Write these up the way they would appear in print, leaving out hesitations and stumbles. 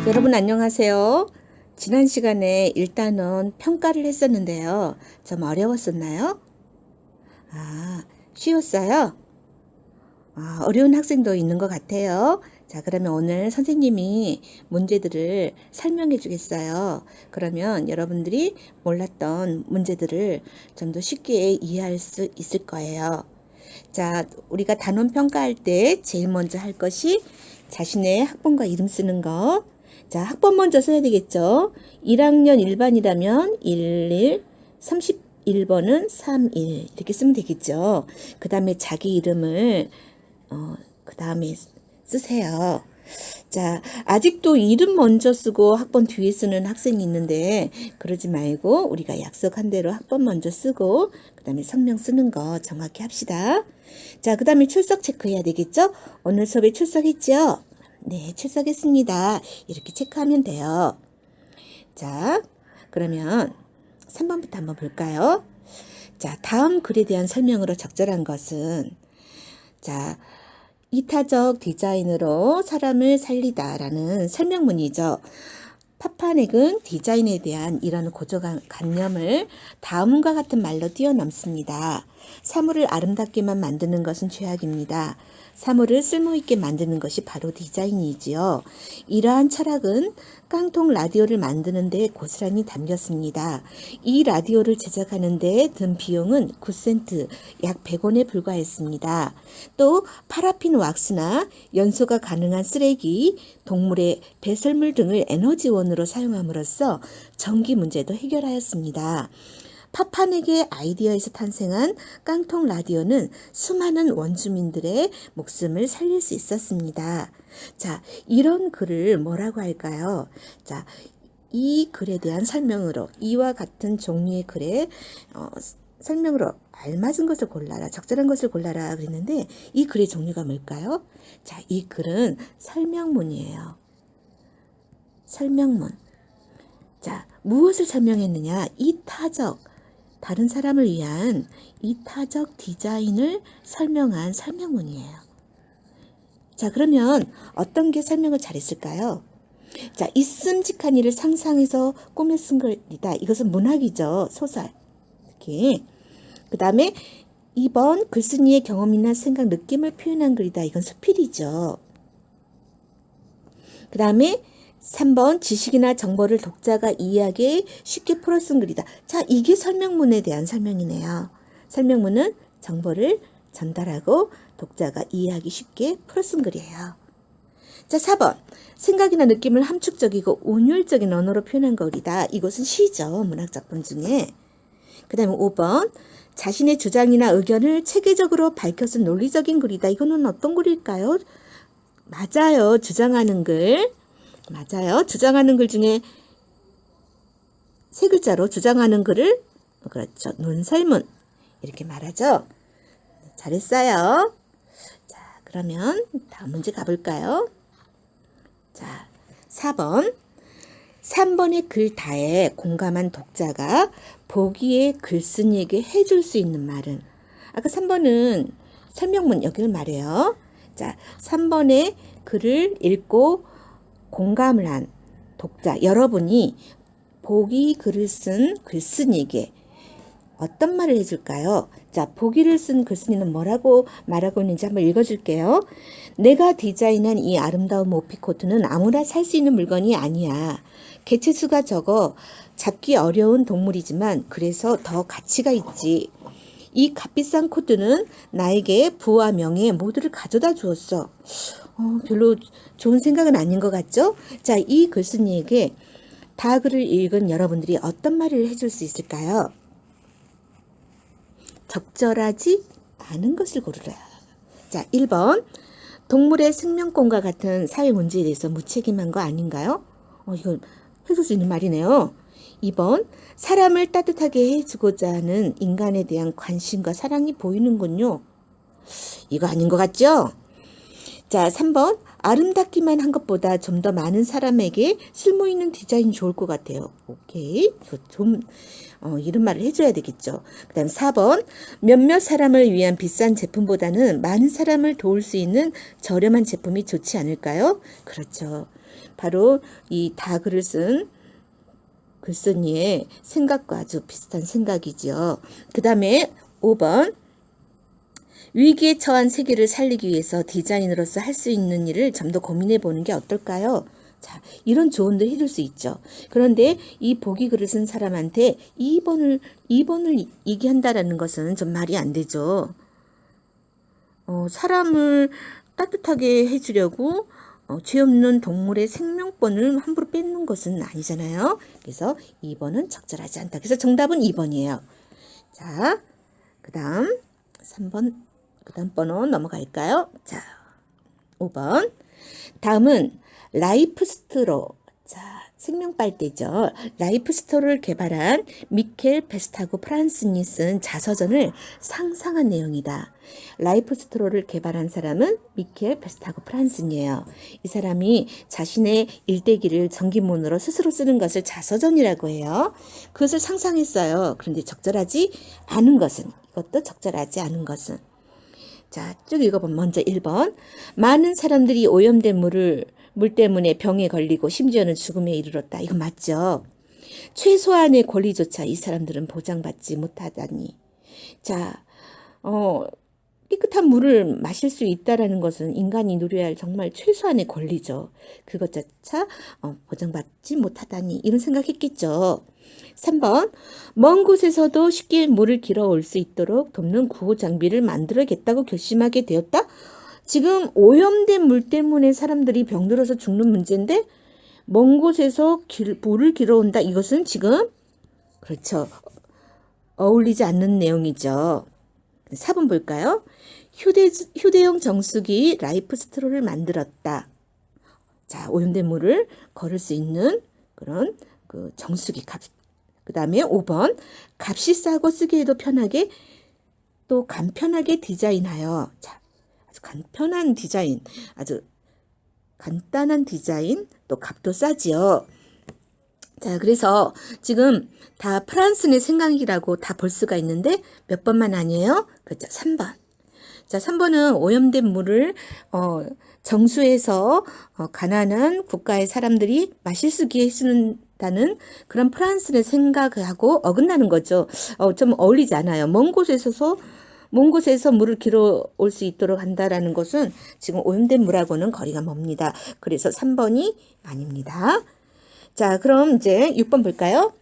여러분 안녕하세요. 지난 시간에 1단원 평가를 했었는데요. 좀 어려웠었나요? 쉬웠어요? 어려운 학생도 있는 것 같아요. 자, 그러면 오늘 선생님이 문제들을 설명해 주겠어요. 그러면 여러분들이 몰랐던 문제들을 좀 더 쉽게 이해할 수 있을 거예요. 자, 우리가 단원 평가할 때 제일 먼저 할 것이 자신의 학번과 이름 쓰는 거. 자, 학번 먼저 써야 되겠죠. 1학년 1반이라면 11, 31번은 31 이렇게 쓰면 되겠죠. 그 다음에 자기 이름을 그 다음에 쓰세요. 자, 아직도 이름 먼저 쓰고 학번 뒤에 쓰는 학생이 있는데 그러지 말고 우리가 약속한 대로 학번 먼저 쓰고 그 다음에 성명 쓰는 거 정확히 합시다. 자, 그 다음에 출석 체크해야 되겠죠? 오늘 수업에 출석했죠? 네, 출석했습니다. 이렇게 체크하면 돼요. 자, 그러면 3번부터 한번 볼까요? 자, 다음 글에 대한 설명으로 적절한 것은 자, 이타적 디자인으로 사람을 살리다라는 설명문이죠. 파파넥은 디자인에 대한 이런 고정관념을 다음과 같은 말로 뛰어넘습니다. 사물을 아름답게만 만드는 것은 죄악입니다. 사물을 쓸모있게 만드는 것이 바로 디자인이지요. 이러한 철학은 깡통 라디오를 만드는 데 고스란히 담겼습니다. 이 라디오를 제작하는 데 든 비용은 9센트, 약 100원에 불과했습니다. 또 파라핀 왁스나 연소가 가능한 쓰레기, 동물의 배설물 등을 에너지원으로 사용함으로써 전기 문제도 해결하였습니다. 파파넥의 아이디어에서 탄생한 깡통 라디오는 수많은 원주민들의 목숨을 살릴 수 있었습니다. 자, 이런 글을 뭐라고 할까요? 자, 이 글에 대한 설명으로 이와 같은 종류의 글에 설명으로 알맞은 것을 골라라, 적절한 것을 골라라 그랬는데 이 글의 종류가 뭘까요? 자, 이 글은 설명문이에요. 설명문. 자, 무엇을 설명했느냐? 이타적, 다른 사람을 위한 이타적 디자인을 설명한 설명문이에요. 자, 그러면 어떤 게 설명을 잘했을까요? 자, 있음직한 일을 상상해서 꾸며 쓴 글이다. 이것은 문학이죠. 소설. 이렇게. 그 다음에 2번 글쓴이의 경험이나 생각, 느낌을 표현한 글이다. 이건 수필이죠. 그 다음에 3번 지식이나 정보를 독자가 이해하기 쉽게 풀어 쓴 글이다. 자, 이게 설명문에 대한 설명이네요. 설명문은 정보를 전달하고 독자가 이해하기 쉽게 풀어 쓴 글이에요. 자, 4번 생각이나 느낌을 함축적이고 운율적인 언어로 표현한 글이다. 이것은 시죠. 문학작품 중에. 그 다음에 5번 자신의 주장이나 의견을 체계적으로 밝혀 쓴 논리적인 글이다. 이거는 어떤 글일까요? 맞아요. 주장하는 글. 맞아요. 주장하는 글 중에 세 글자로 주장하는 글을 그렇죠. 논설문 이렇게 말하죠. 잘했어요. 자, 그러면 다음 문제 가볼까요? 자, 4번 3번의 글 다에 공감한 독자가 보기에 글쓴이에게 해줄 수 있는 말은 아까 3번은 설명문 여기를 말해요. 자, 3번의 글을 읽고 공감을 한 독자 여러분이 보기 글을 쓴 글쓴이에게 어떤 말을 해줄까요? 자, 보기를 쓴 글쓴이는 뭐라고 말하고 있는지 한번 읽어줄게요. 내가 디자인한 이 아름다운 모피코트는 아무나 살 수 있는 물건이 아니야. 개체수가 적어 잡기 어려운 동물이지만 그래서 더 가치가 있지. 이 값비싼 코트는 나에게 부와 명예 모두를 가져다 주었어. 별로 좋은 생각은 아닌 것 같죠? 자, 이 글쓴이에게 다 글을 읽은 여러분들이 어떤 말을 해줄 수 있을까요? 적절하지 않은 것을 고르라. 자, 1번 동물의 생명권과 같은 사회 문제에 대해서 무책임한 거 아닌가요? 이거 해줄 수 있는 말이네요. 2번 사람을 따뜻하게 해주고자 하는 인간에 대한 관심과 사랑이 보이는군요. 이거 아닌 것 같죠? 자, 3번 아름답기만 한 것보다 좀 더 많은 사람에게 쓸모있는 디자인이 좋을 것 같아요. 오케이. 이거 좀 이런 말을 해줘야 되겠죠. 그 다음 4번 몇몇 사람을 위한 비싼 제품보다는 많은 사람을 도울 수 있는 저렴한 제품이 좋지 않을까요? 그렇죠. 바로 이 다 글을 쓴 글쓴이의 생각과 아주 비슷한 생각이죠. 그 다음에 5번. 위기에 처한 세계를 살리기 위해서 디자이너로서 할 수 있는 일을 좀 더 고민해 보는 게 어떨까요? 자, 이런 조언도 해줄 수 있죠. 그런데 이 보기 글을 쓴 사람한테 2번을 얘기한다라는 것은 좀 말이 안 되죠. 사람을 따뜻하게 해주려고 죄 없는 동물의 생명권을 함부로 뺏는 것은 아니잖아요. 그래서 2번은 적절하지 않다. 그래서 정답은 2번이에요. 자, 그 다음 3번, 그 다음 번호 넘어갈까요? 자, 5번. 다음은 라이프스트로. 자, 생명빨대죠. 라이프스토를 개발한 미켈 베스타고 프란슨이 쓴 자서전을 상상한 내용이다. 라이프스토를 개발한 사람은 미켈 베스타고 프란슨이에요. 이 사람이 자신의 일대기를 전기문으로 스스로 쓰는 것을 자서전이라고 해요. 그것을 상상했어요. 그런데 적절하지 않은 것은, 이것도 적절하지 않은 것은. 자, 쭉 읽어보면 먼저 1번. 많은 사람들이 오염된 물 때문에 병에 걸리고 심지어는 죽음에 이르렀다. 이거 맞죠? 최소한의 권리조차 이 사람들은 보장받지 못하다니. 자, 깨끗한 물을 마실 수 있다라는 것은 인간이 누려야 할 정말 최소한의 권리죠. 그것조차 보장받지 못하다니 이런 생각했겠죠. 3번. 먼 곳에서도 쉽게 물을 길어올 수 있도록 돕는 구호 장비를 만들어야겠다고 결심하게 되었다. 지금 오염된 물 때문에 사람들이 병들어서 죽는 문제인데 먼 곳에서 물을 길어온다. 이것은 지금 그렇죠. 어울리지 않는 내용이죠. 4번 볼까요? 휴대용 정수기 라이프스트로를 만들었다. 자, 오염된 물을 걸을 수 있는 그런 그 정수기 값. 그 다음에 5번. 값이 싸고 쓰기에도 편하게 또 간편하게 디자인하여. 자, 아주 간편한 디자인, 아주 간단한 디자인, 또 값도 싸지요. 자, 그래서 지금 다 프란슨의 생각이라고 다 볼 수가 있는데 몇 번만 아니에요? 그렇죠. 3번. 자, 3번은 오염된 물을 정수해서 가난한 국가의 사람들이 마실 수 있게 해준다는 그런 프란스의 생각하고 어긋나는 거죠. 좀 어울리지 않아요. 먼 곳에서 물을 길어올 수 있도록 한다라는 것은 지금 오염된 물하고는 거리가 멉니다. 그래서 3번이 아닙니다. 자, 그럼 이제 6번 볼까요?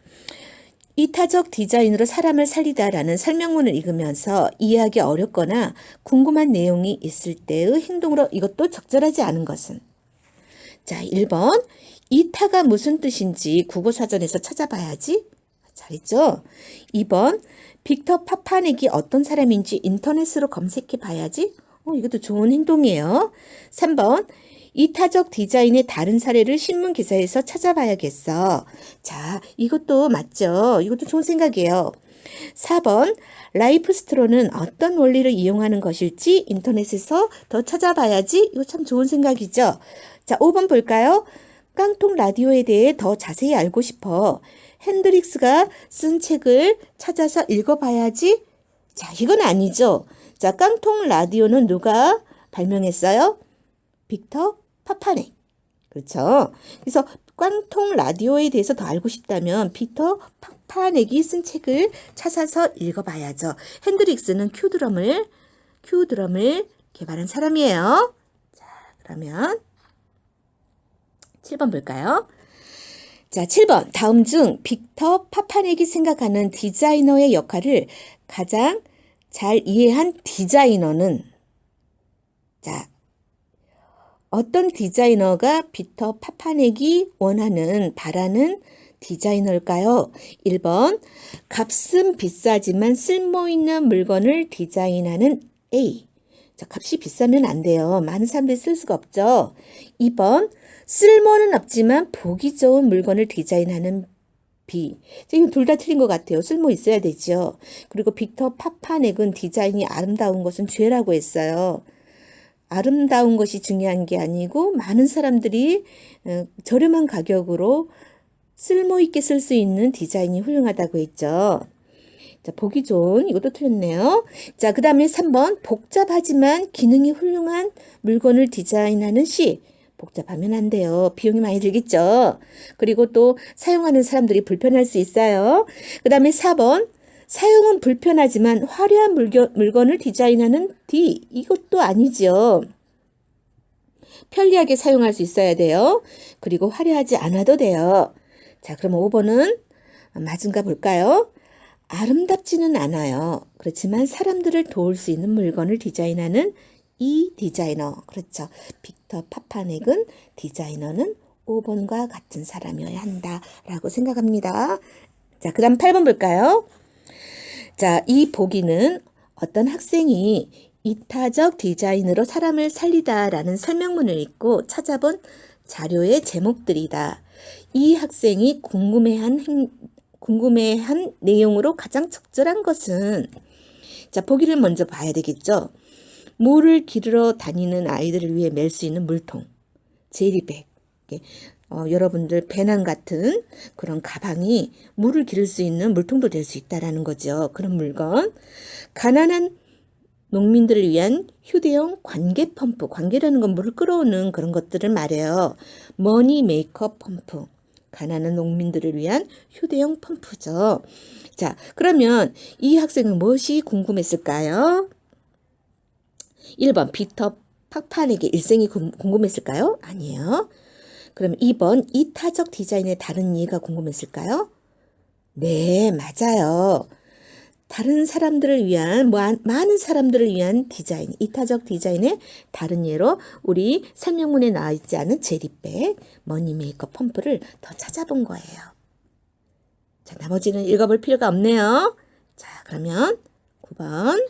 이타적 디자인으로 사람을 살리다라는 설명문을 읽으면서 이해하기 어렵거나 궁금한 내용이 있을 때의 행동으로 이것도 적절하지 않은 것은. 자, 1번. 이타가 무슨 뜻인지 국어사전에서 찾아봐야지. 잘했죠? 2번. 빅터 파파넥이 어떤 사람인지 인터넷으로 검색해 봐야지. 이것도 좋은 행동이에요. 3번. 이타적 디자인의 다른 사례를 신문 기사에서 찾아봐야겠어. 자, 이것도 맞죠? 이것도 좋은 생각이에요. 4번. 라이프스트로는 어떤 원리를 이용하는 것일지 인터넷에서 더 찾아봐야지. 이거 참 좋은 생각이죠? 자, 5번 볼까요? 깡통 라디오에 대해 더 자세히 알고 싶어. 핸드릭스가 쓴 책을 찾아서 읽어봐야지. 자, 이건 아니죠. 자, 깡통 라디오는 누가 발명했어요? 빅터 파파넥. 그렇죠. 그래서 깡통 라디오에 대해서 더 알고 싶다면 빅터 파파넥이 쓴 책을 찾아서 읽어봐야죠. 핸드릭스는 큐드럼을 개발한 사람이에요. 자, 그러면 7번 볼까요? 자, 7번. 다음 중 빅터 파파넥이 생각하는 디자이너의 역할을 가장 잘 이해한 디자이너는. 자, 어떤 디자이너가 빅터 파파넥이 바라는 디자이너일까요? 1번. 값은 비싸지만 쓸모있는 물건을 디자인하는 A. 자, 값이 비싸면 안 돼요. 많은 사람들이 쓸 수가 없죠. 2번. 쓸모는 없지만 보기 좋은 물건을 디자인하는 B. 지금 둘 다 틀린 것 같아요. 쓸모 있어야 되죠. 그리고 빅터 파파넥은 디자인이 아름다운 것은 죄라고 했어요. 아름다운 것이 중요한 게 아니고 많은 사람들이 저렴한 가격으로 쓸모있게 쓸 수 있는 디자인이 훌륭하다고 했죠. 자, 보기 좋은, 이것도 틀렸네요. 자, 그 다음에 3번. 복잡하지만 기능이 훌륭한 물건을 디자인하는 C. 복잡하면 안 돼요. 비용이 많이 들겠죠. 그리고 또 사용하는 사람들이 불편할 수 있어요. 그 다음에 4번. 사용은 불편하지만 화려한 물건을 디자인하는 D. 이것도 아니죠. 편리하게 사용할 수 있어야 돼요. 그리고 화려하지 않아도 돼요. 자, 그럼 5번은 맞은가 볼까요? 아름답지는 않아요. 그렇지만 사람들을 도울 수 있는 물건을 디자인하는 이 디자이너. 그렇죠. 빅터 파파넥은 디자이너는 5번과 같은 사람이어야 한다라고 생각합니다. 자, 그 다음 8번 볼까요? 자, 이 보기는 어떤 학생이 이타적 디자인으로 사람을 살리다라는 설명문을 읽고 찾아본 자료의 제목들이다. 이 학생이 궁금해한 내용으로 가장 적절한 것은, 자, 보기를 먼저 봐야 되겠죠. 물을 기르러 다니는 아이들을 위해 멜 수 있는 물통, 제리백, 여러분들 배낭 같은 그런 가방이 물을 기를 수 있는 물통도 될 수 있다라는 거죠. 그런 물건. 가난한 농민들을 위한 휴대용 관계 펌프, 관계라는 건 물을 끌어오는 그런 것들을 말해요. 머니 메이커 펌프, 가난한 농민들을 위한 휴대용 펌프죠. 자, 그러면 이 학생은 무엇이 궁금했을까요? 1번 빅터 파파넥의 일생이 궁금했을까요? 아니에요. 그럼 2번 이타적 디자인의 다른 이해가 궁금했을까요? 네, 맞아요. 다른 사람들을 위한, 많은 사람들을 위한 디자인, 이타적 디자인의 다른 예로 우리 설명문에 나와 있지 않은 제리백, 머니메이커 펌프를 더 찾아본 거예요. 자, 나머지는 읽어볼 필요가 없네요. 자, 그러면 9번.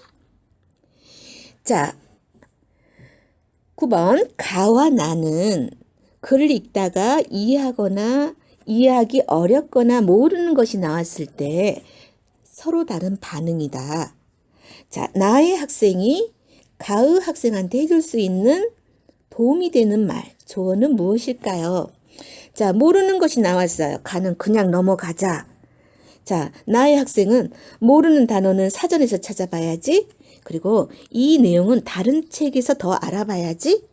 자, 9번. 가와 나는 글을 읽다가 이해하기 어렵거나 모르는 것이 나왔을 때 서로 다른 반응이다. 자, 나의 학생이 가의 학생한테 해줄 수 있는 도움이 되는 말, 조언은 무엇일까요? 자, 모르는 것이 나왔어요. 가는 그냥 넘어가자. 자, 나의 학생은 모르는 단어는 사전에서 찾아봐야지. 그리고 이 내용은 다른 책에서 더 알아봐야지.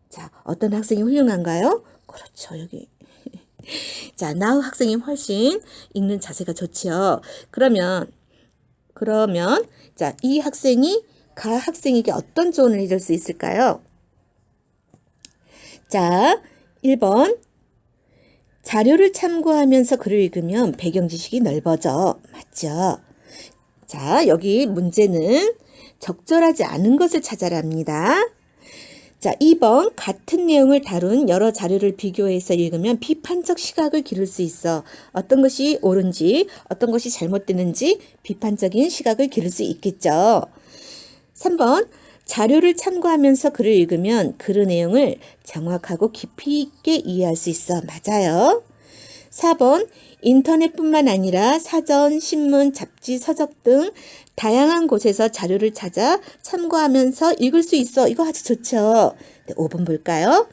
자, 어떤 학생이 훌륭한가요? 그렇죠, 여기. 자, 나의 학생이 훨씬 읽는 자세가 좋지요. 그러면, 자, 이 학생이 가 학생에게 어떤 조언을 해줄 수 있을까요? 자, 1번. 자료를 참고하면서 글을 읽으면 배경 지식이 넓어져. 맞죠? 자, 여기 문제는 적절하지 않은 것을 찾아랍니다. 자, 2번. 같은 내용을 다룬 여러 자료를 비교해서 읽으면 비판적 시각을 기를 수 있어. 어떤 것이 옳은지, 어떤 것이 잘못되는지 비판적인 시각을 기를 수 있겠죠. 3번. 자료를 참고하면서 글을 읽으면 글의 내용을 정확하고 깊이 있게 이해할 수 있어. 맞아요. 4번. 인터넷뿐만 아니라 사전, 신문, 잡지, 서적 등 다양한 곳에서 자료를 찾아 참고하면서 읽을 수 있어. 이거 아주 좋죠. 네, 5번 볼까요?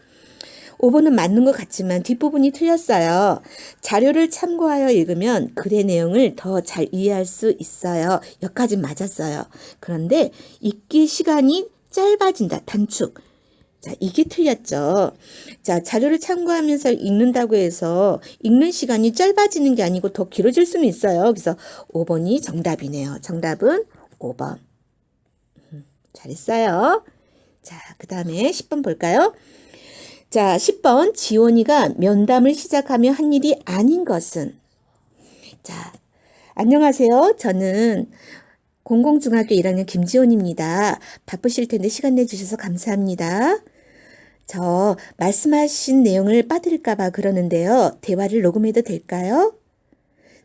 5번은 맞는 것 같지만 뒷부분이 틀렸어요. 자료를 참고하여 읽으면 글의 내용을 더 잘 이해할 수 있어요. 여기까지 맞았어요. 그런데 읽기 시간이 짧아진다. 단축. 자, 이게 틀렸죠. 자, 자료를 참고하면서 읽는다고 해서 읽는 시간이 짧아지는 게 아니고 더 길어질 수는 있어요. 그래서 5번이 정답이네요. 정답은 5번. 잘했어요. 자, 그 다음에 10번 볼까요? 자, 10번. 지원이가 면담을 시작하며 한 일이 아닌 것은? 자, 안녕하세요. 저는 공공중학교 1학년 김지원입니다. 바쁘실 텐데 시간 내주셔서 감사합니다. 저 말씀하신 내용을 빠뜨릴까 봐 그러는데요. 대화를 녹음해도 될까요?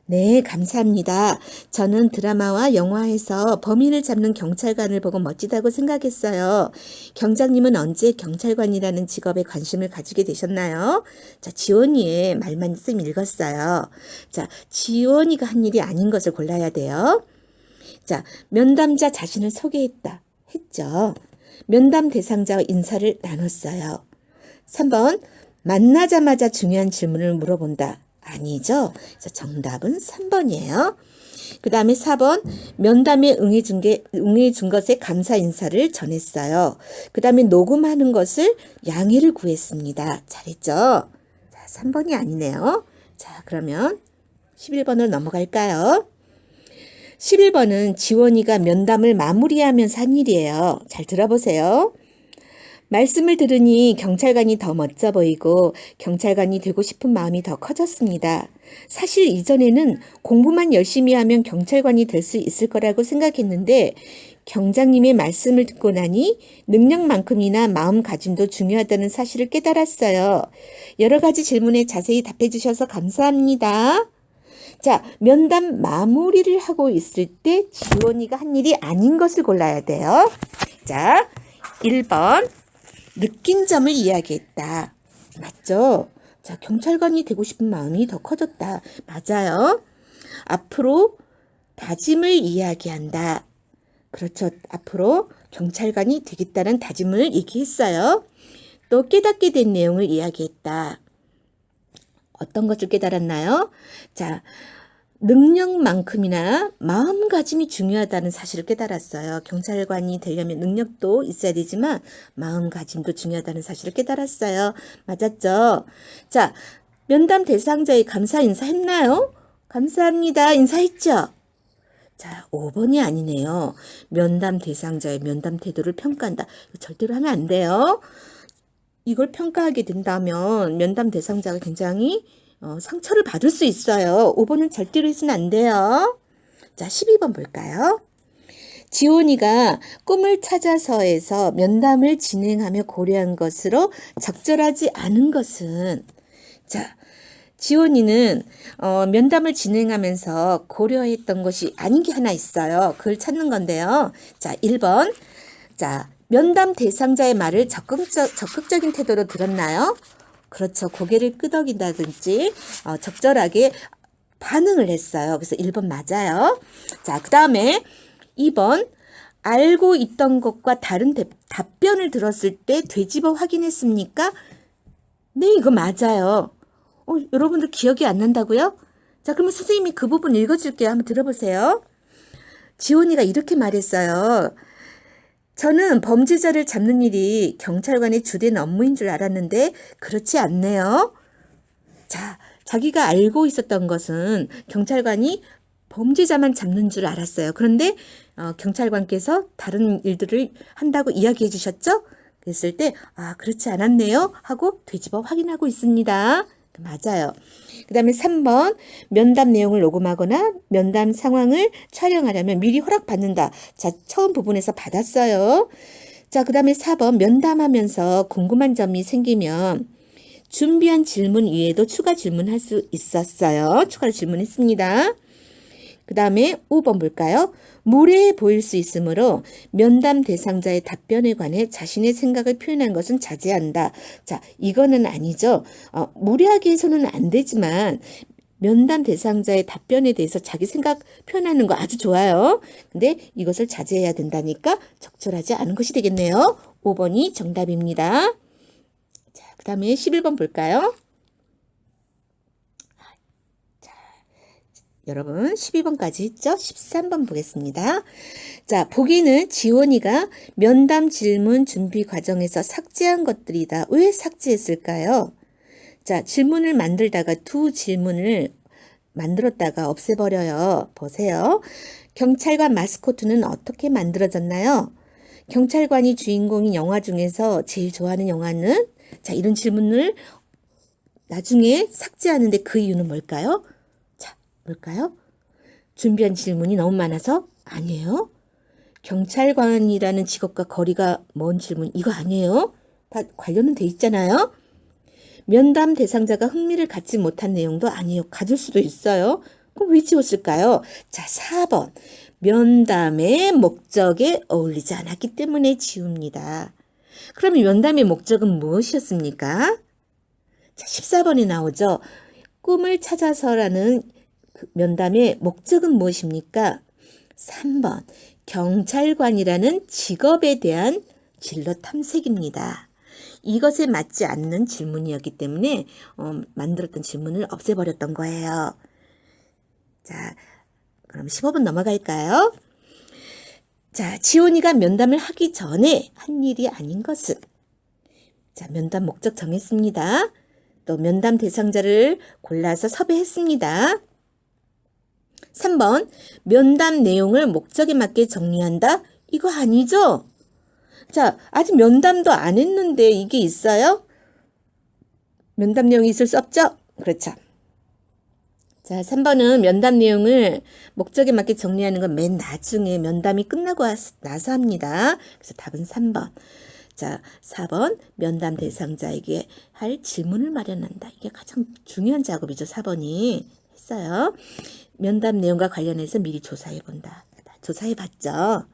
네, 감사합니다. 저는 드라마와 영화에서 범인을 잡는 경찰관을 보고 멋지다고 생각했어요. 경장님은 언제 경찰관이라는 직업에 관심을 가지게 되셨나요? 자, 지원이의 말만 쌤 읽었어요. 자, 지원이가 한 일이 아닌 것을 골라야 돼요. 자, 면담자 자신을 소개했다. 했죠. 면담 대상자와 인사를 나눴어요. 3번, 만나자마자 중요한 질문을 물어본다. 아니죠. 그래서 정답은 3번이에요. 그 다음에 4번 면담에 응해준 것에 감사 인사를 전했어요. 그 다음에 녹음하는 것을 양해를 구했습니다. 잘했죠? 자, 3번이 아니네요. 자, 그러면 11번으로 넘어갈까요? 11번은 지원이가 면담을 마무리하면서 한 일이에요. 잘 들어보세요. 말씀을 들으니 경찰관이 더 멋져 보이고 경찰관이 되고 싶은 마음이 더 커졌습니다. 사실 이전에는 공부만 열심히 하면 경찰관이 될 수 있을 거라고 생각했는데 경장님의 말씀을 듣고 나니 능력만큼이나 마음가짐도 중요하다는 사실을 깨달았어요. 여러 가지 질문에 자세히 답해 주셔서 감사합니다. 자, 면담 마무리를 하고 있을 때 지원이가 한 일이 아닌 것을 골라야 돼요. 자, 1번 느낀 점을 이야기했다. 맞죠? 자, 경찰관이 되고 싶은 마음이 더 커졌다. 맞아요. 앞으로 다짐을 이야기한다. 그렇죠. 앞으로 경찰관이 되겠다는 다짐을 얘기했어요. 또 깨닫게 된 내용을 이야기했다. 어떤 것을 깨달았나요? 자, 능력만큼이나 마음가짐이 중요하다는 사실을 깨달았어요. 경찰관이 되려면 능력도 있어야 되지만 마음가짐도 중요하다는 사실을 깨달았어요. 맞았죠? 자, 면담 대상자의 감사 인사했나요? 감사합니다. 인사했죠? 자, 5번이 아니네요. 면담 대상자의 면담 태도를 평가한다. 절대로 하면 안 돼요. 이걸 평가하게 된다면 면담 대상자가 굉장히 상처를 받을 수 있어요. 5번은 절대로 해서는 안 돼요. 자, 12번 볼까요? 지원이가 꿈을 찾아서에서 면담을 진행하며 고려한 것으로 적절하지 않은 것은, 자, 지원이는 면담을 진행하면서 고려했던 것이 아닌 게 하나 있어요. 그걸 찾는 건데요. 자, 1번. 자, 면담 대상자의 말을 적극적인 태도로 들었나요? 그렇죠. 고개를 끄덕인다든지 적절하게 반응을 했어요. 그래서 1번 맞아요. 자, 그 다음에 2번. 알고 있던 것과 다른 답변을 들었을 때 되짚어 확인했습니까? 네, 이거 맞아요. 여러분들 기억이 안 난다고요? 자, 그러면 선생님이 그 부분 읽어줄게요. 한번 들어보세요. 지원이가 이렇게 말했어요. 저는 범죄자를 잡는 일이 경찰관의 주된 업무인 줄 알았는데 그렇지 않네요. 자, 자기가 알고 있었던 것은 경찰관이 범죄자만 잡는 줄 알았어요. 그런데 경찰관께서 다른 일들을 한다고 이야기해 주셨죠? 그랬을 때 그렇지 않았네요 하고 되짚어 확인하고 있습니다. 맞아요. 그 다음에 3번 면담 내용을 녹음하거나 면담 상황을 촬영하려면 미리 허락받는다. 자, 처음 부분에서 받았어요. 자, 그 다음에 4번 면담하면서 궁금한 점이 생기면 준비한 질문 위에도 추가 질문할 수 있었어요. 추가로 질문했습니다. 그 다음에 5번 볼까요? 무례해 보일 수 있으므로 면담 대상자의 답변에 관해 자신의 생각을 표현한 것은 자제한다. 자, 이거는 아니죠. 무례하게 해서는 안 되지만 면담 대상자의 답변에 대해서 자기 생각 표현하는 거 아주 좋아요. 근데 이것을 자제해야 된다니까 적절하지 않은 것이 되겠네요. 5번이 정답입니다. 자, 그 다음에 11번 볼까요? 여러분 12번까지 했죠? 13번 보겠습니다. 자, 보기는 지원이가 면담 질문 준비 과정에서 삭제한 것들이다. 왜 삭제했을까요? 자, 질문을 만들다가 두 질문을 만들었다가 없애버려요. 보세요. 경찰관 마스코트는 어떻게 만들어졌나요? 경찰관이 주인공인 영화 중에서 제일 좋아하는 영화는? 자, 이런 질문을 나중에 삭제하는데 그 이유는 뭘까요? 뭘까요? 준비한 질문이 너무 많아서? 아니에요. 경찰관이라는 직업과 거리가 먼 질문 이거 아니에요. 다 관련은 돼 있잖아요. 면담 대상자가 흥미를 갖지 못한 내용도 아니에요. 가질 수도 있어요. 그럼 왜 지웠을까요? 자, 4번. 면담의 목적에 어울리지 않았기 때문에 지웁니다. 그러면 면담의 목적은 무엇이었습니까? 자, 14번에 나오죠. 꿈을 찾아서라는 면담의 목적은 무엇입니까? 3번. 경찰관이라는 직업에 대한 진로 탐색입니다. 이것에 맞지 않는 질문이었기 때문에 만들었던 질문을 없애버렸던 거예요. 자, 그럼 15번 넘어갈까요? 자, 지온이가 면담을 하기 전에 한 일이 아닌 것은? 자, 면담 목적 정했습니다. 또 면담 대상자를 골라서 섭외했습니다. 3번, 면담 내용을 목적에 맞게 정리한다? 이거 아니죠? 자, 아직 면담도 안 했는데 이게 있어요? 면담 내용이 있을 수 없죠? 그렇죠. 자, 3번은 면담 내용을 목적에 맞게 정리하는 건 맨 나중에 면담이 끝나고 나서 합니다. 그래서 답은 3번. 자, 4번 면담 대상자에게 할 질문을 마련한다. 이게 가장 중요한 작업이죠. 4번이 했어요. 면담 내용과 관련해서 미리 조사해 본다. 조사해 봤죠.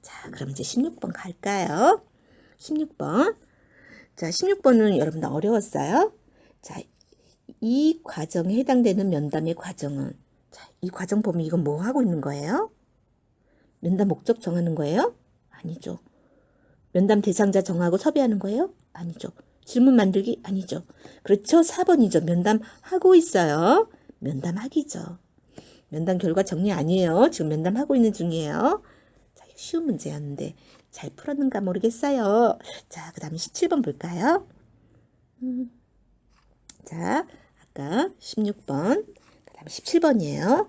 자, 그럼 이제 16번 갈까요? 16번. 자, 16번은 여러분들 어려웠어요. 자, 이 과정에 해당되는 면담의 과정은, 자, 이 과정 보면 이건 뭐 하고 있는 거예요? 면담 목적 정하는 거예요? 아니죠. 면담 대상자 정하고 섭외하는 거예요? 아니죠. 질문 만들기? 아니죠. 그렇죠. 4번이죠. 면담하고 있어요. 면담하기죠. 면담 결과 정리 아니에요. 지금 면담하고 있는 중이에요. 자, 쉬운 문제였는데 잘 풀었는가 모르겠어요. 자, 그 다음에 17번 볼까요? 자, 아까 16번, 그 다음에 17번이에요.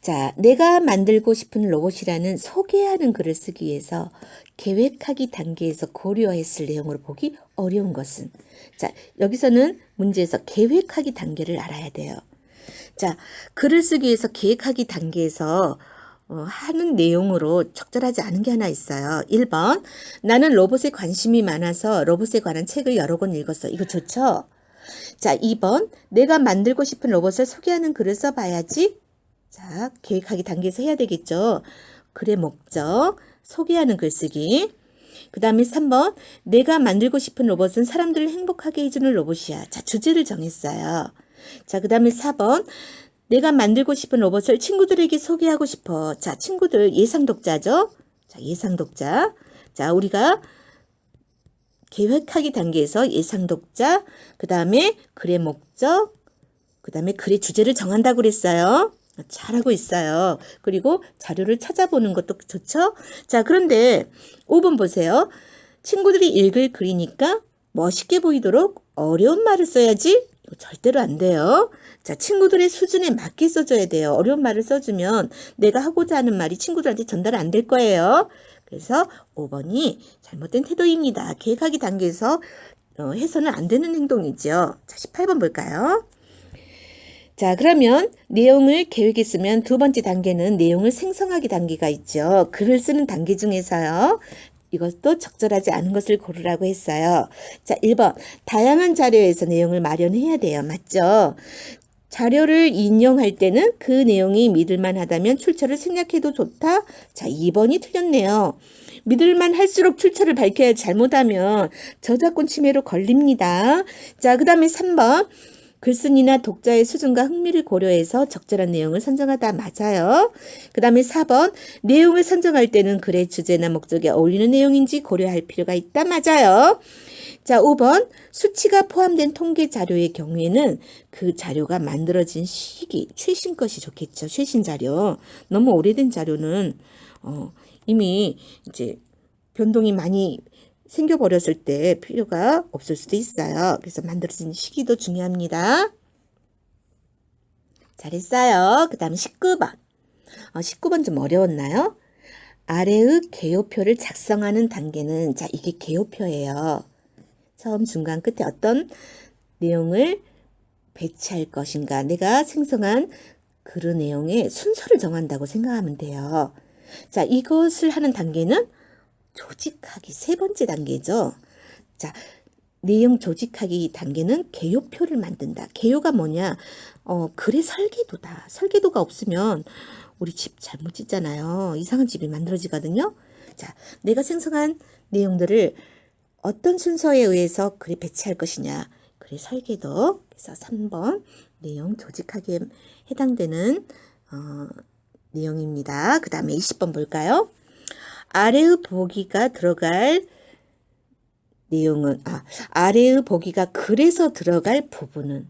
자, 내가 만들고 싶은 로봇이라는 소개하는 글을 쓰기 위해서 계획하기 단계에서 고려했을 내용으로 보기 어려운 것은? 자, 여기서는 문제에서 계획하기 단계를 알아야 돼요. 자, 글을 쓰기 위해서 계획하기 단계에서 하는 내용으로 적절하지 않은 게 하나 있어요. 1번, 나는 로봇에 관심이 많아서 로봇에 관한 책을 여러 권 읽었어. 이거 좋죠? 자, 2번, 내가 만들고 싶은 로봇을 소개하는 글을 써봐야지. 자, 계획하기 단계에서 해야 되겠죠. 글의 목적, 소개하는 글쓰기. 그 다음에 3번, 내가 만들고 싶은 로봇은 사람들을 행복하게 해주는 로봇이야. 자, 주제를 정했어요. 자, 그 다음에 4번, 내가 만들고 싶은 로봇을 친구들에게 소개하고 싶어. 자, 친구들 예상 독자죠. 자, 예상 독자. 자, 우리가 계획하기 단계에서 예상 독자, 그 다음에 글의 목적, 그 다음에 글의 주제를 정한다고 그랬어요. 잘하고 있어요. 그리고 자료를 찾아보는 것도 좋죠? 자, 그런데 5번 보세요. 친구들이 읽을 글이니까 멋있게 보이도록 어려운 말을 써야지? 이거 절대로 안 돼요. 자, 친구들의 수준에 맞게 써줘야 돼요. 어려운 말을 써주면 내가 하고자 하는 말이 친구들한테 전달 안 될 거예요. 그래서 5번이 잘못된 태도입니다. 계획하기 단계에서 해서는 안 되는 행동이죠. 자, 18번 볼까요? 자, 그러면 내용을 계획했으면 두 번째 단계는 내용을 생성하기 단계가 있죠. 글을 쓰는 단계 중에서요. 이것도 적절하지 않은 것을 고르라고 했어요. 자, 1번. 다양한 자료에서 내용을 마련해야 돼요. 맞죠? 자료를 인용할 때는 그 내용이 믿을만 하다면 출처를 생략해도 좋다. 자, 2번이 틀렸네요. 믿을만 할수록 출처를 밝혀야 잘못하면 저작권 침해로 걸립니다. 자, 그 다음에 3번. 글쓴이나 독자의 수준과 흥미를 고려해서 적절한 내용을 선정하다. 맞아요. 그 다음에 4번. 내용을 선정할 때는 글의 주제나 목적에 어울리는 내용인지 고려할 필요가 있다. 맞아요. 자, 5번. 수치가 포함된 통계 자료의 경우에는 그 자료가 만들어진 시기, 최신 것이 좋겠죠. 최신 자료. 너무 오래된 자료는 이미 이제 변동이 많이 생겨버렸을 때 필요가 없을 수도 있어요. 그래서 만들어진 시기도 중요합니다. 잘했어요. 그 다음 19번. 19번 좀 어려웠나요? 아래의 개요표를 작성하는 단계는, 자, 이게 개요표예요. 처음, 중간, 끝에 어떤 내용을 배치할 것인가. 내가 생성한 글 내용의 순서를 정한다고 생각하면 돼요. 자, 이것을 하는 단계는 조직하기 세 번째 단계죠. 자, 내용 조직하기 단계는 개요표를 만든다. 개요가 뭐냐? 글의 설계도다. 설계도가 없으면 우리 집 잘못 짓잖아요. 이상한 집이 만들어지거든요. 자, 내가 생성한 내용들을 어떤 순서에 의해서 글에 배치할 것이냐. 글의 설계도. 그래서 3번 내용 조직하기에 해당되는 내용입니다. 그 다음에 20번 볼까요? 아래의 보기가 들어갈 내용은, 아래의 보기가 글에서 들어갈 부분은,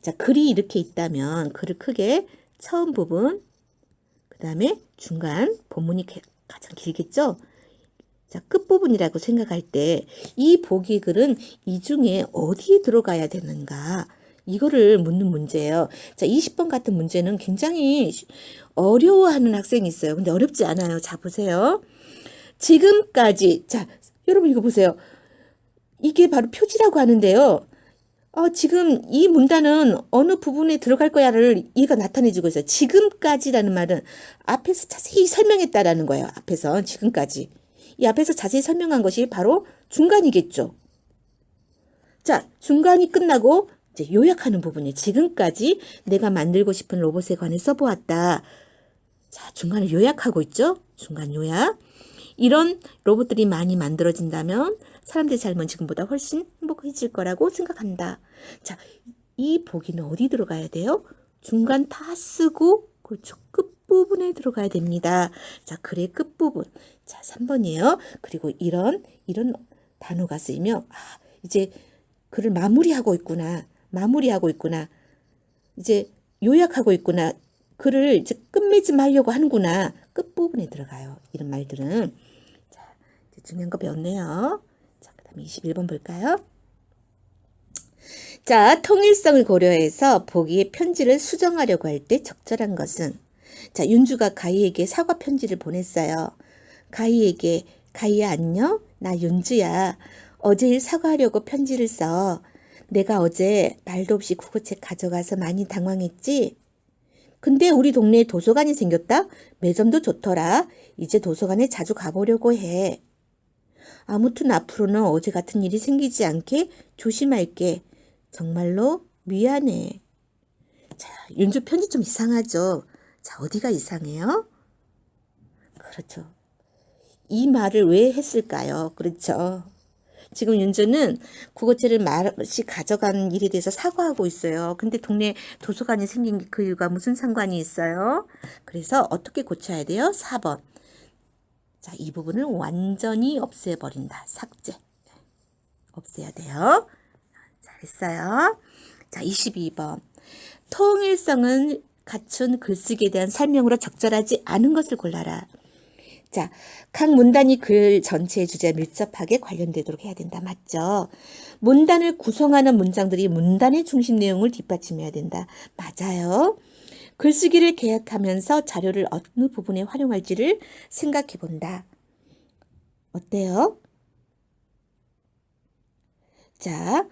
자, 글이 이렇게 있다면 글을 크게 처음 부분, 그 다음에 중간 본문이 가장 길겠죠? 자, 끝부분이라고 생각할 때 이 보기 글은 이 중에 어디에 들어가야 되는가? 이거를 묻는 문제예요. 자, 20번 같은 문제는 굉장히 어려워하는 학생이 있어요. 근데 어렵지 않아요. 자, 보세요. 지금까지, 자, 여러분 이거 보세요. 이게 바로 표지라고 하는데요. 지금 이 문단은 어느 부분에 들어갈 거야를 얘가 나타내주고 있어요. 지금까지라는 말은 앞에서 자세히 설명했다라는 거예요. 앞에서 지금까지. 이 앞에서 자세히 설명한 것이 바로 중간이겠죠. 자, 중간이 끝나고 이제 요약하는 부분이 지금까지 내가 만들고 싶은 로봇에 관해 써보았다. 자, 중간을 요약하고 있죠. 중간 요약. 이런 로봇들이 많이 만들어진다면 사람들의 삶은 지금보다 훨씬 행복해질 거라고 생각한다. 자, 이 보기는 어디 들어가야 돼요? 중간 다 쓰고 그렇죠. 끝부분에 들어가야 됩니다. 자, 글의 끝부분. 자, 3번이에요. 그리고 이런 단어가 쓰이면 이제 글을 마무리하고 있구나. 이제 요약하고 있구나. 글을 이제 끝맺음 하려고 하는구나. 끝부분에 들어가요. 이런 말들은. 자, 이제 중요한 거 배웠네요. 자, 그 다음에 21번 볼까요? 자, 통일성을 고려해서 보기의 편지를 수정하려고 할 때 적절한 것은? 자, 윤주가 가희에게 사과 편지를 보냈어요. 가희에게, 가희야 안녕? 나 윤주야. 어제 일 사과하려고 편지를 써. 내가 어제 말도 없이 국어책 가져가서 많이 당황했지? 근데 우리 동네에 도서관이 생겼다? 매점도 좋더라. 이제 도서관에 자주 가보려고 해. 아무튼 앞으로는 어제 같은 일이 생기지 않게 조심할게. 정말로 미안해. 자, 윤주 편지 좀 이상하죠? 자, 어디가 이상해요? 그렇죠. 이 말을 왜 했을까요? 그렇죠. 지금 윤주는 국어책을 말없이 가져간 일에 대해서 사과하고 있어요. 근데 동네 도서관이 생긴 게 그 일과 무슨 상관이 있어요? 그래서 어떻게 고쳐야 돼요? 4번. 자, 이 부분을 완전히 없애버린다. 삭제. 없애야 돼요. 잘했어요. 자, 22번. 통일성은 갖춘 글쓰기에 대한 설명으로 적절하지 않은 것을 골라라. 자, 각 문단이 글 전체의 주제와 밀접하게 관련되도록 해야 된다. 맞죠? 문단을 구성하는 문장들이 문단의 중심 내용을 뒷받침해야 된다. 맞아요. 글쓰기를 계획하면서 자료를 어느 부분에 활용할지를 생각해 본다. 어때요? 자,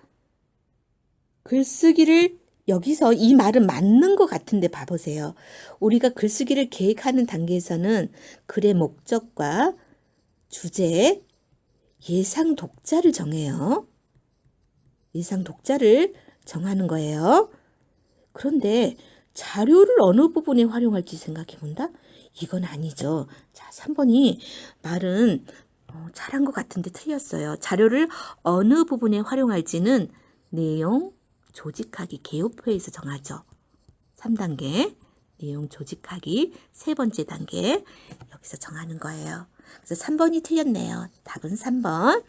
글쓰기를 여기서 이 말은 맞는 것 같은데 봐보세요. 우리가 글쓰기를 계획하는 단계에서는 글의 목적과 주제, 예상 독자를 정해요. 예상 독자를 정하는 거예요. 그런데 자료를 어느 부분에 활용할지 생각해 본다? 이건 아니죠. 자, 3번이 말은 잘한 것 같은데 틀렸어요. 자료를 어느 부분에 활용할지는 내용, 조직하기, 개요표에서 정하죠. 3단계 내용 조직하기, 세 번째 단계 여기서 정하는 거예요. 그래서 3번이 틀렸네요. 답은 3번.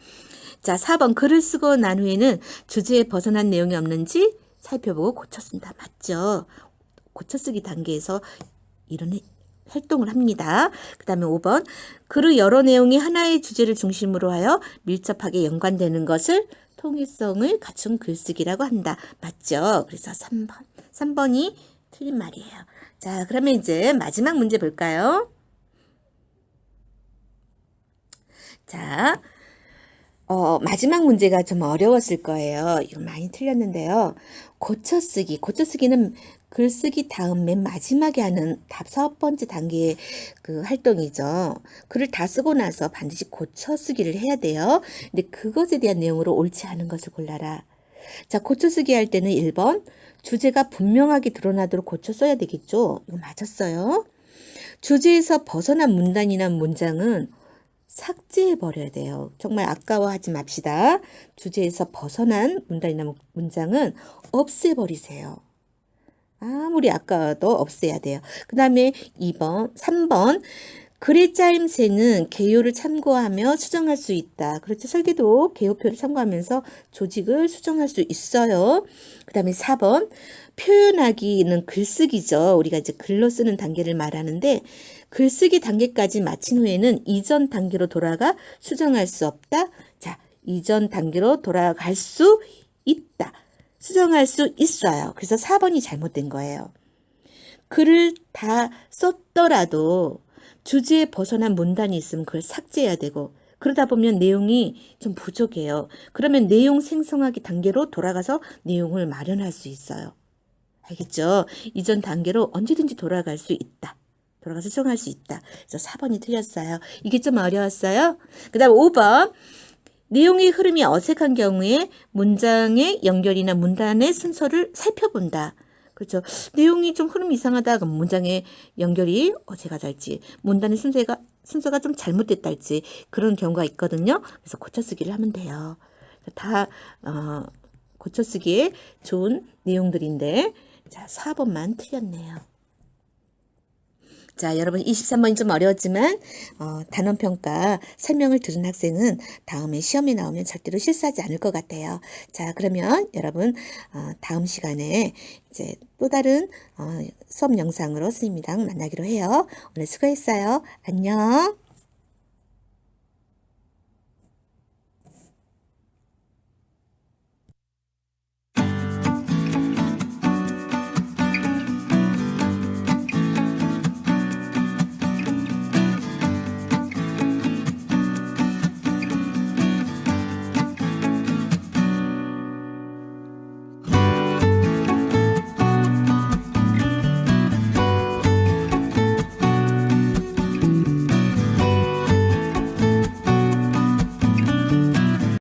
자, 4번 글을 쓰고 난 후에는 주제에 벗어난 내용이 없는지 살펴보고 고쳐 쓴다. 맞죠? 고쳐 쓰기 단계에서 이런 활동을 합니다. 그 다음에 5번 글의 여러 내용이 하나의 주제를 중심으로 하여 밀접하게 연관되는 것을 통일성을 갖춘 글쓰기라고 한다. 맞죠? 그래서 3번이 틀린 말이에요. 자, 그러면 이제 마지막 문제 볼까요? 자, 마지막 문제가 좀 어려웠을 거예요. 이거 많이 틀렸는데요. 고쳐쓰기는 글쓰기 다음 맨 마지막에 하는 5번째 단계의 그 활동이죠. 글을 다 쓰고 나서 반드시 고쳐쓰기를 해야 돼요. 근데 그것에 대한 내용으로 옳지 않은 것을 골라라. 자, 고쳐쓰기 할 때는 1번 주제가 분명하게 드러나도록 고쳐 써야 되겠죠. 이거 맞았어요. 주제에서 벗어난 문단이나 문장은 삭제해 버려야 돼요. 정말 아까워하지 맙시다. 주제에서 벗어난 문단이나 문장은 없애버리세요. 아무리 아까워도 없애야 돼요. 그 다음에 3번 글의 짜임새는 개요를 참고하며 수정할 수 있다. 그렇죠. 설계도 개요표를 참고하면서 조직을 수정할 수 있어요. 그 다음에 4번. 표현하기는 글쓰기죠. 우리가 이제 글로 쓰는 단계를 말하는데 글쓰기 단계까지 마친 후에는 이전 단계로 돌아가 수정할 수 없다. 자, 이전 단계로 돌아갈 수 있다. 수정할 수 있어요. 그래서 4번이 잘못된 거예요. 글을 다 썼더라도 주제에 벗어난 문단이 있으면 그걸 삭제해야 되고 그러다 보면 내용이 좀 부족해요. 그러면 내용 생성하기 단계로 돌아가서 내용을 마련할 수 있어요. 알겠죠? 이전 단계로 언제든지 돌아갈 수 있다. 돌아가서 수정할 수 있다. 그래서 4번이 틀렸어요. 이게 좀 어려웠어요. 그 다음 5번. 내용의 흐름이 어색한 경우에 문장의 연결이나 문단의 순서를 살펴본다. 그렇죠. 내용이 좀 흐름이 이상하다. 그럼 문장의 연결이 어제가 될지, 문단의 순서가 좀 잘못됐다 할지 그런 경우가 있거든요. 그래서 고쳐쓰기를 하면 돼요. 다 고쳐쓰기에 좋은 내용들인데 자 4번만 틀렸네요. 자, 여러분 23번이 좀 어려웠지만 단원평가 설명을 들은 학생은 다음에 시험에 나오면 절대로 실수하지 않을 것 같아요. 자, 그러면 여러분 다음 시간에 이제 또 다른 수업 영상으로 선생님이랑 만나기로 해요. 오늘 수고했어요. 안녕.